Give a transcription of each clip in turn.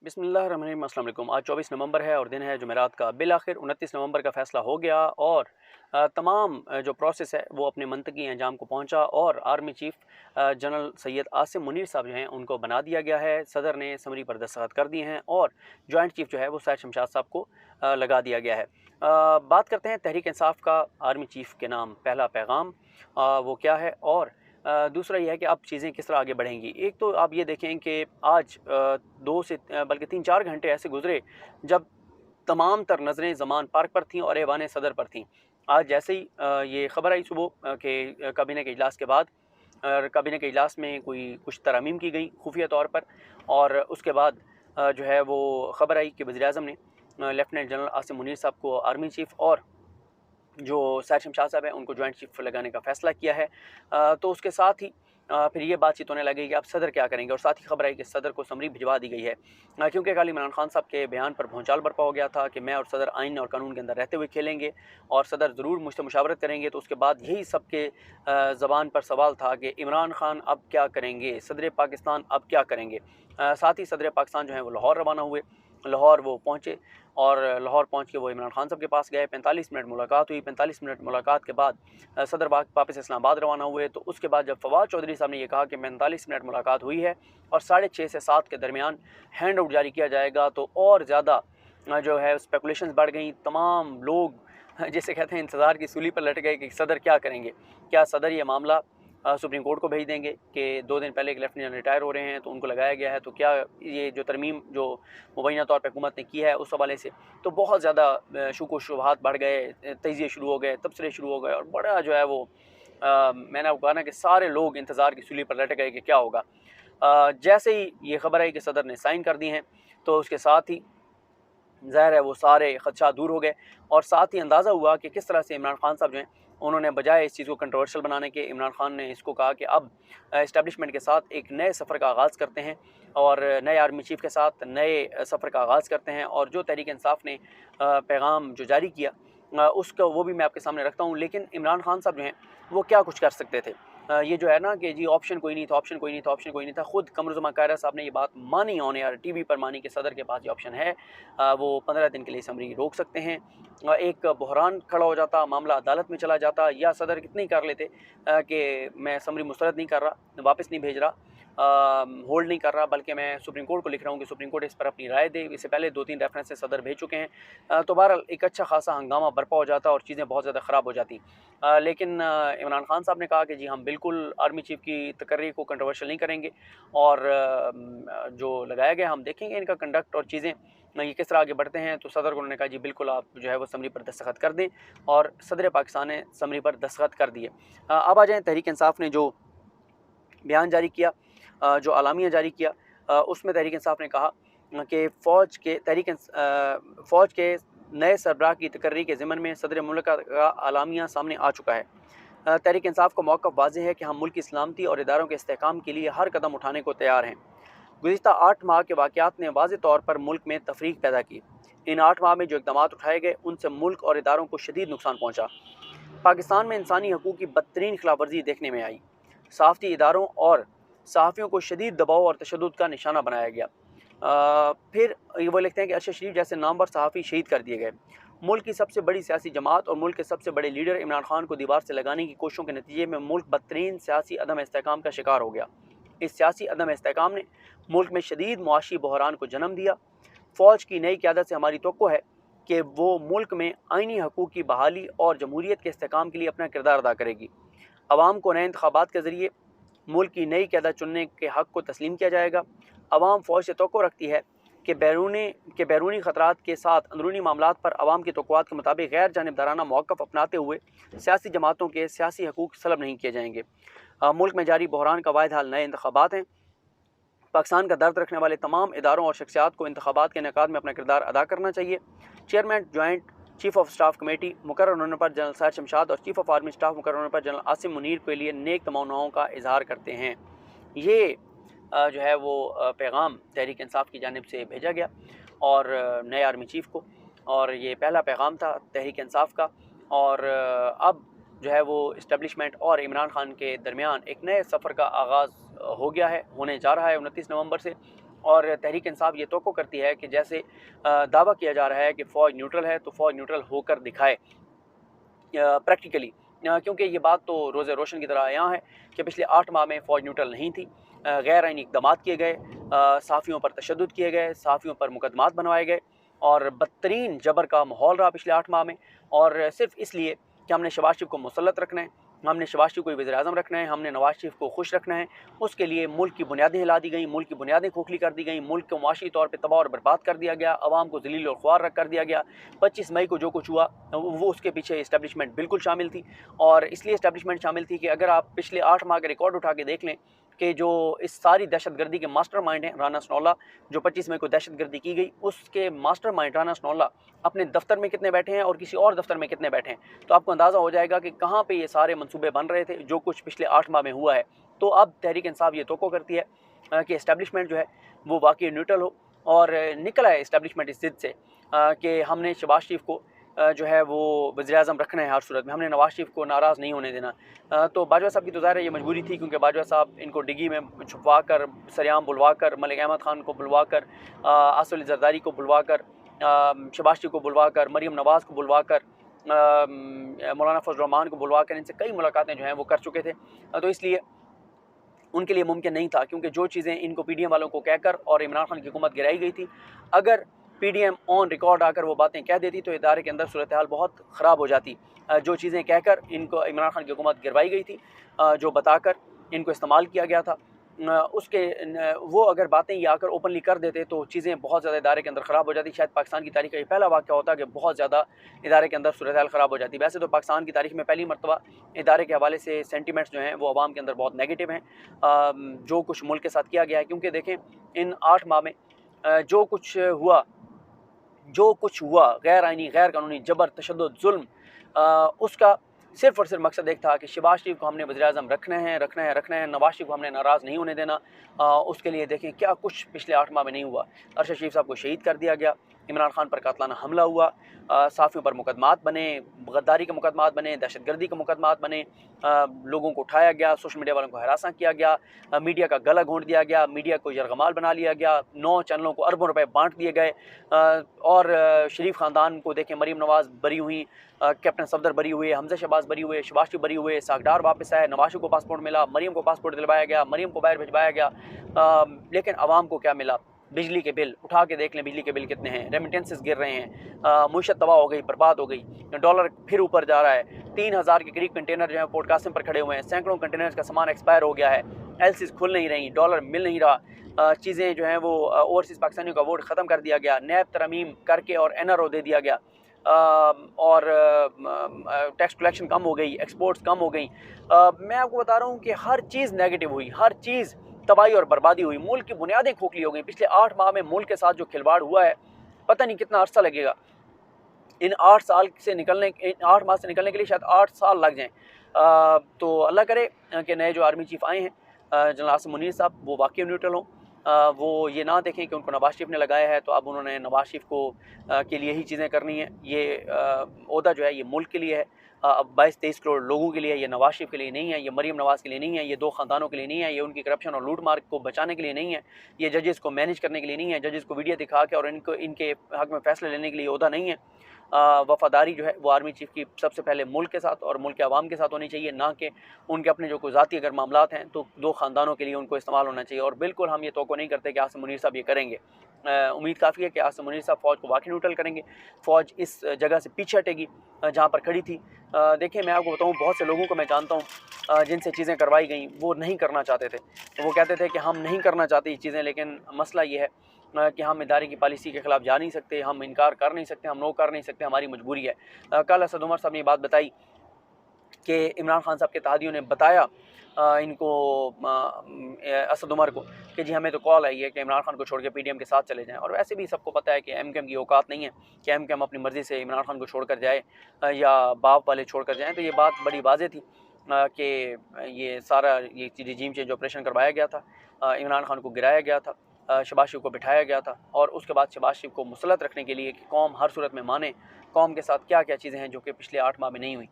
बिस्मिल्लाहिर्रहमानिर्रहीम। अस्सलाम वालेकुम। आज 24 नवंबर है और दिन है जुमेरात का। बिल आखिर 29 नवंबर का फ़ैसला हो गया और तमाम जो प्रोसेस है वो अपने मंतकी अंजाम को पहुंचा और army chief general Syed Asim Munir साहब जो हैं उनको बना दिया गया है। सदर ने समरी पर दस्तखत कर दिए हैं और जॉइंट चीफ जो है वो सैयद शमशाद साहब को लगा दिया गया है। बात करते हैं तहरीक इंसाफ का आर्मी चीफ के नाम पहला पैगाम वो क्या है और दूसरा यह है कि अब चीज़ें किस तरह आगे बढ़ेंगी। एक तो आप ये देखें कि आज 2 से बल्कि 3-4 घंटे ऐसे गुजरे जब तमाम तर नज़रें ज़मान पार्क पर थीं और ऐवान सदर पर थीं। आज जैसे ही ये ख़बर आई सुबह कि काबीना के इजलास के बाद काबीना के इजलास में कुछ तरमीम की गई खुफिया तौर पर और उसके बाद जो है वो ख़बर आई कि वज़ीर-ए-आज़म ने लेफ्टिनेंट जनरल आसिम मुनीर साहब को आर्मी चीफ और जो सैयद शमशाद साहब हैं उनको जॉइंट चीफ लगाने का फ़ैसला किया है। तो उसके साथ ही फिर ये बातचीत होने लगी कि अब सदर क्या करेंगे और साथ ही खबर आई कि सदर को समरी भिजवा दी गई है। क्योंकि कल इमरान खान साहब के बयान पर भौचाल बरपा हो गया था कि मैं और सदर आइन और कानून के अंदर रहते हुए खेलेंगे और सदर ज़रूर मुझसे मुशावरत करेंगे। तो उसके बाद यही सबके ज़बान पर सवाल था कि इमरान खान अब क्या करेंगे, सदर पाकिस्तान अब क्या करेंगे। साथ ही सदर पाकिस्तान जो हैं वो लाहौर रवाना हुए। लाहौर वो पहुँचे और लाहौर पहुंच के वो इमरान खान साहब के पास गए। 45 मिनट मुलाकात हुई। 45 मिनट मुलाकात के बाद सदर वापस इस्लामाबाद रवाना हुए। तो उसके बाद जब फवाद चौधरी साहब ने ये कहा कि 45 मिनट मुलाकात हुई है और 6:30 से 7 के दरमियान हैंड आउट जारी किया जाएगा, तो और ज़्यादा जो है स्पेकुलेशंस बढ़ गई। तमाम लोग जिसे कहते हैं इंतज़ार की सूली पर लट गए कि सदर क्या करेंगे। क्या सदर ये मामला सुप्रीम कोर्ट को भेज देंगे कि 2 दिन पहले एक लेफ्टिनेंट जनरल रिटायर हो रहे हैं तो उनको लगाया गया है, तो क्या ये जो तरमीम जो मुबैना तौर पर हुकूमत ने की है उस हवाले से तो बहुत ज़्यादा शुक व शुबहात बढ़ गए, तजिए शुरू हो गए, तबसरे शुरू हो गए और बड़ा जो है वो मैंने आपको कहा ना कि सारे लोग इंतज़ार की सूली पर लट गए कि क्या होगा। जैसे ही ये खबर आई कि सदर ने साइन कर दी हैं तो उसके साथ ही ज़ाहिर है वो सारे ख़दशात दूर हो गए और साथ ही अंदाज़ा हुआ कि किस तरह से इमरान खान साहब जो हैं उन्होंने बजाय इस चीज़ को कंट्रोवर्शियल बनाने के, इमरान खान ने इसको कहा कि अब इस्टेब्लिशमेंट के साथ एक नए सफ़र का आगाज़ करते हैं और नए आर्मी चीफ़ के साथ नए सफ़र का आगाज़ करते हैं। और जो तहरीक इंसाफ ने पैगाम जो जारी किया उसका वो भी मैं आपके सामने रखता हूँ। लेकिन इमरान खान साहब जो हैं वो क्या कुछ कर सकते थे। ये जो है ना कि जी ऑप्शन कोई नहीं था, ऑप्शन कोई नहीं था, ऑप्शन कोई नहीं था। खुद कमरुज़्ज़मा कायरा साहब ने ये बात मानी ऑन एयर टीवी पर मानी कि सदर के पास ये ऑप्शन है। वो 15 दिन के लिए समरी रोक सकते हैं। एक बहरान खड़ा हो जाता, मामला अदालत में चला जाता या सदर कितने ही कर लेते कि मैं समरी मुस्तरद नहीं कर रहा, वापस नहीं भेज रहा, होल्ड नहीं कर रहा, बल्कि मैं सुप्रीम कोर्ट को लिख रहा हूँ कि सुप्रीम कोर्ट इस पर अपनी राय दे। इससे पहले 2-3 रेफरेंसेस सदर भेज चुके हैं। तो बहरहाल एक अच्छा खासा हंगामा बरपा हो जाता और चीज़ें बहुत ज़्यादा ख़राब हो जाती। लेकिन इमरान खान साहब ने कहा कि जी हम बिल्कुल आर्मी चीफ की तकर्री को कंट्रोवर्शियल नहीं करेंगे और जो लगाया गया हम देखेंगे इनका कंडक्ट और चीज़ें ये किस तरह आगे बढ़ते हैं। तो सदर को उन्होंने कहा जी बिल्कुल आप जो है वो समरी पर दस्तखत कर दें और सदर पाकिस्तान ने समरी पर दस्तखत कर दिए। अब आ जाएँ तहरीक इंसाफ ने जो बयान जारी किया, जो अलामिया जारी किया, उसमें तहरीक इंसाफ ने कहा कि फ़ौज के नए सरबराह की तकर्री के ज़िमन में सदर मुल्क का अलामिया सामने आ चुका है। तहरीक इंसाफ का मौक़िफ़ वाज़ेह है कि हम मुल्क की सलामती और इदारों के इस्तेहकाम के लिए हर कदम उठाने को तैयार हैं। गुज़िश्ता 8 माह के वाक़यात ने वाज़ेह तौर पर मुल्क में तफ़रीक़ पैदा की। इन 8 माह में जो इक़दामात उठाए गए उनसे मुल्क और इदारों को शदीद नुकसान पहुँचा। पाकिस्तान में इंसानी हकूक़ की बदतरीन खिलाफवर्जी देखने में आई। सहाफ़ती इदारों और सहाफ़ियों को शदीद दबाव और तशद्दुद का निशाना बनाया गया। फिर वो लिखते हैं कि अरशद शरीफ जैसे नामवर सहाफ़ी शहीद कर दिए गए। मुल्क की सबसे बड़ी सियासी जमात और मुल्क के सबसे बड़े लीडर इमरान खान को दीवार से लगाने की कोशिशों के नतीजे में मुल्क बदतरीन सियासी अदम इस्तेहकाम का शिकार हो गया। इस सियासी अदम इस्तेहकाम ने मुल्क में शदीद मुआशी बहरान को जन्म दिया। फ़ौज की नई क़यादत से हमारी तवक्को है कि वो मुल्क में आइनी हकूक़ की बहाली और जमहूरियत के इस्तेहकाम के लिए अपना किरदार अदा करेगी। अवाम को नए इंतखाबात के ज़रिए मुल्क की नई क़यादत चुनने के हक़ को तस्लीम किया जाएगा। अवाम फ़ौज से तवक्को रखती है कि बैरूनी ख़तरात के साथ अंदरूनी मामलात पर अवाम की तवक्कुआत के मुताबिक गैर जानिबदाराना मौक़िफ़ अपनाते हुए सियासी जमातों के सियासी हकूक़ सलब नहीं किए जाएंगे। मुल्क में जारी बहरान का वाहिद हल नए इंतखाबात हैं। पाकिस्तान का दर्द रखने वाले तमाम इदारों और शख्सियात को इंतखाबात के इनेकाद में अपना किरदार अदा करना चाहिए। Chairman joint chief of staff committee मुकर्रर होने पर जनरल सैयद शमशाद और चीफ ऑफ आर्मी स्टाफ मुकर्रर होने पर जनरल आसिम मुनीर के लिए नेक तमन्नाओं का इजहार करते हैं। ये जो है वो पैगाम तहरीक इंसाफ की जानिब से भेजा गया और नए आर्मी चीफ को, और ये पहला पैगाम था तहरीक इंसाफ का। और अब जो है वो इस्टेब्लिशमेंट और इमरान खान के दरमियान एक नए सफ़र का आगाज़ हो गया है, होने जा रहा है 29 नवंबर से। और तहरीक इंसाफ ये तवक्को करती है कि जैसे दावा किया जा रहा है कि फ़ौज न्यूट्रल है तो फ़ौज न्यूट्रल होकर दिखाए प्रैक्टिकली, क्योंकि ये बात तो रोज़े रोशन की तरह आया है कि पिछले 8 माह में फ़ौज न्यूट्रल नहीं थी। गैर आइनी इक़दाम किए गए, सहाफ़ियों पर तशद्दुद किए गए, सहाफ़ियों पर मुकदमात बनवाए गए और बदतरीन जबर का माहौल रहा पिछले 8 माह में। और सिर्फ़ इसलिए कि हमने शहबाज शरीफ को मुसल्लत रखना है, हमने शहबाज शरीफ को वज़ीर-ए-आज़म रखना है, हमने नवाज़ शरीफ को खुश रखना है, उसके लिए मुल्क की बुनियादें हिला दी गई, मुल्क की बुनियादें खोखली कर दी गई, मुल्क को मुआशी तौर पे तबाह और बर्बाद कर दिया गया, अवाम को ज़लील और ख्वार कर दिया गया। 25 मई को जो कुछ हुआ वो उसके पीछे इस्टेब्लिशमेंट बिल्कुल शामिल थी। और इसलिए इस्टेब्लिशमेंट शामिल थी कि अगर आप पिछले 8 माह का रिकॉर्ड उठा के देख लें कि जो इस सारी दहशतगर्दी के मास्टरमाइंड हैं राना सनाउल्लाह, जो 25 मई को दहशतगर्दी की गई उसके मास्टरमाइंड राना सनाउल्लाह अपने दफ्तर में कितने बैठे हैं और किसी और दफ्तर में कितने बैठे हैं, तो आपको अंदाज़ा हो जाएगा कि कहाँ पे ये सारे मंसूबे बन रहे थे जो कुछ पिछले 8 माह में हुआ है। तो अब तहरीक इंसाफ ये तवक्को करती है कि इस्टेब्लिशमेंट जो है वो वाकई न्यूट्रल हो, और निकला है इस्टेब्लिशमेंट इस ज़िद से कि हमने शहबाज शरीफ को जो है वो वज़ीर-ए-आज़म रखना है हर सूरत में, हमने नवाज़ शरीफ को नाराज़ नहीं होने देना। तो बाजवा साहब की तो ज़ाहिर है ये मजबूरी थी, क्योंकि बाजवा साहब इनको डिग्गी में छुपवा कर, सरेआम बुलवा कर, मलिक अहमद ख़ान को बुलवा कर, आसिफ अली ज़रदारी को बुलवा कर, शहबाज शरीफ को बुलवा कर, मरीम नवाज़ को बुलवा कर, मौलाना फजल रहमान को बुलवा कर, इनसे कई मुलाकातें जो हैं वो कर चुके थे। तो इसलिए उनके लिए मुमकिन नहीं था, क्योंकि जो चीज़ें इनको पीडीएम वालों को कहकर और इमरान खान की हुकूमत गिराई गई थी, अगर पीडीएम ऑन रिकॉर्ड आकर वो बातें कह देती तो इदारे के अंदर सूरत हाल बहुत ख़राब हो जाती। जो चीज़ें कहकर इनको इमरान खान की हुकूमत गिरवाई गई थी, जो बताकर इनको इस्तेमाल किया गया था, उसके वो अगर बातें ये आकर ओपनली कर देते तो चीज़ें बहुत ज़्यादा इदारे के अंदर ख़राब हो जाती। शायद पाकिस्तान की तारीख़ का ये पहला वाक़या होता कि बहुत ज़्यादा इदारे के अंदर सूरत हाल ख़राब हो जाती। वैसे तो पाकिस्तान की तारीख़ में पहली मरतबा इदारे के हवाले से सेंटिमेंट्स जो हैं वो आवाम के अंदर बहुत नेगेटिव हैं, जो कुछ मुल्क के साथ किया गया है। क्योंकि देखें इन 8 माह में जो कुछ हुआ गैर आइनी, गैर कानूनी जबर, तशद्दुद, जुल्म, उसका सिर्फ़ और सिर्फ मकसद एक था कि शहबाज शरीफ को हमने वज़ीर-ए-आज़म रखना है, नवाज़ शरीफ को हमने नाराज़ नहीं होने देना। उसके लिए देखें क्या कुछ पिछले 8 माह में नहीं हुआ। अरशद शरीफ साहब को शहीद कर दिया गया, इमरान खान पर कातलाना हमला हुआ, सहाफ़ियों पर मुकदमात बने, गद्दारी के मुकदमात बने, दहशतगर्दी के मुकदमात बने, लोगों को उठाया गया, सोशल मीडिया वालों को हरासा किया गया, मीडिया का गला घोंट दिया गया, मीडिया को यरगमाल बना लिया गया, 9 चैनलों को अरबों रुपए बांट दिए गए। और शरीफ ख़ानदान को देखें, मरीम नवाज़ बरी हुई, कैप्टन सफदर बरी हुए, हमजा शहबाज बरी हुए, शहबाज शरीफ बरी हुए, सागडार वापस आए, नवाज़ शरीफ को पासपोर्ट मिला, मरीम को पासपोर्ट दिलवाया गया, मरीम को बाहर भिजवाया गया। लेकिन आवाम को क्या मिला? बिजली के बिल उठा के देख लें, बिजली के बिल कितने हैं, रेमिटेंसेस गिर रहे हैं, मईशत तबाह हो गई, बर्बाद हो गई, डॉलर फिर ऊपर जा रहा है, 3000 के करीब कंटेनर जो है पोर्ट कासिम पर खड़े हुए हैं, सैकड़ों कंटेनर्स का सामान एक्सपायर हो गया है, एलसीज खुल नहीं रही, डॉलर मिल नहीं रहा, चीज़ें जो हैं वो ओवरसीज़ पाकिस्तानियों का वोट ख़त्म कर दिया गया, नैब तरमीम करके और एनआरओ दे दिया गया, और टैक्स कलेक्शन कम हो गई, एक्सपोर्ट्स कम हो गई। मैं आपको बता रहा हूँ कि हर चीज़ नेगेटिव हुई, हर चीज़ तबाही और बर्बादी हुई, मुल्क की बुनियादें खोखली हो गई। पिछले 8 माह में मुल्क के साथ जो खिलवाड़ हुआ है, पता नहीं कितना अरसा लगेगा। इन 8 माह से निकलने के लिए शायद 8 साल लग जाएँ। तो अल्लाह करे कि नए जो आर्मी चीफ़ आए हैं, जनरल आसिम मुनीर साहब, वो वाकई न्यूट्रल हों। वो ये ना देखें कि उनको नवाज़ शरीफ ने लगाया है तो अब उन्होंने नवाज़ शरीफ को के लिए ही चीज़ें करनी है। ये ओहदा जो है ये मुल्क के लिए है, अब 22-23 करोड़ लोगों के लिए, ये नवाज़ शरीफ के लिए नहीं है, ये मरीम नवाज़ के लिए नहीं है, ये 2 ख़ानदानों के लिए नहीं है, ये उनकी करप्शन और लूट मार को बचाने के लिए नहीं है, ये जजेस को मैनेज करने के लिए नहीं है, जजेस को वीडियो दिखा के और इनके हक़ में फ़ैसले लेने के लिए ओहदा नहीं है। वफ़ादारी जो है वो आर्मी चीफ़ की सबसे पहले मुल्क के साथ और मुल्क के अवाम के साथ होनी चाहिए, ना कि उनके अपने जो कोई ज़ाती अगर मामलात हैं तो 2 ख़ानदानों के लिए उनको इस्तेमाल होना चाहिए। और बिल्कुल हम ये तवक्को नहीं करते कि आसिम मुनीर साहब ये करेंगे। उम्मीद काफ़ी है कि आसिम मुनीर साहब फ़ौज को वाकई न्यूट्रल करेंगे, फ़ौज इस जगह से पीछे हटेगी जहाँ पर खड़ी थी। देखिए मैं आपको बताऊँ, बहुत से लोगों को मैं जानता हूँ जिनसे चीज़ें करवाई गई वो नहीं करना चाहते थे, वो कहते थे कि हम नहीं करना चाहते ये चीज़ें, लेकिन मसला ये है कि हम इदारे की पॉलिसी के ख़िलाफ़ जा नहीं सकते, हम इनकार कर नहीं सकते, हम नो कर नहीं सकते, हमारी मजबूरी है। कल असद उमर साहब ने बात बताई कि इमरान खान साहब के इत्तेहादियों ने बताया इनको असद उमर को कि जी हमें तो कॉल आई है कि इमरान खान को छोड़ के पीडीएम के साथ चले जाएं। और वैसे भी सबको पता है कि एमकेएम की औकात नहीं है कि एमकेएम अपनी मर्ज़ी से इमरान खान को छोड़कर जाए या बाप वाले छोड़कर जाएँ। तो ये बात बड़ी वाज़ेह थी कि ये सारा ये रजीम चेंज ऑपरेशन करवाया गया था, इमरान खान को गिराया गया था, शहबाज शरीफ को बिठाया गया था, और उसके बाद शहबाज शरीफ को मुसल्लत रखने के लिए कि कौम हर सूरत में माने, कौम के साथ क्या क्या चीज़ें हैं जो कि पिछले 8 माह में नहीं हुई।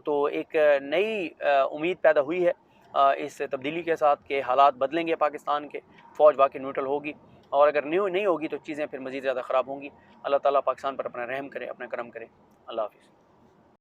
तो एक नई उम्मीद पैदा हुई है इस तब्दीली के साथ कि हालात बदलेंगे पाकिस्तान के, फ़ौज वाकई न्यूट्रल होगी और अगर न्यू नहीं होगी तो चीज़ें फिर मज़ीद ज़्यादा ख़राब होंगी। अल्लाह ताला पाकिस्तान पर अपना रहम करे, अपना करम करे। अल्लाह हाफ़िज़।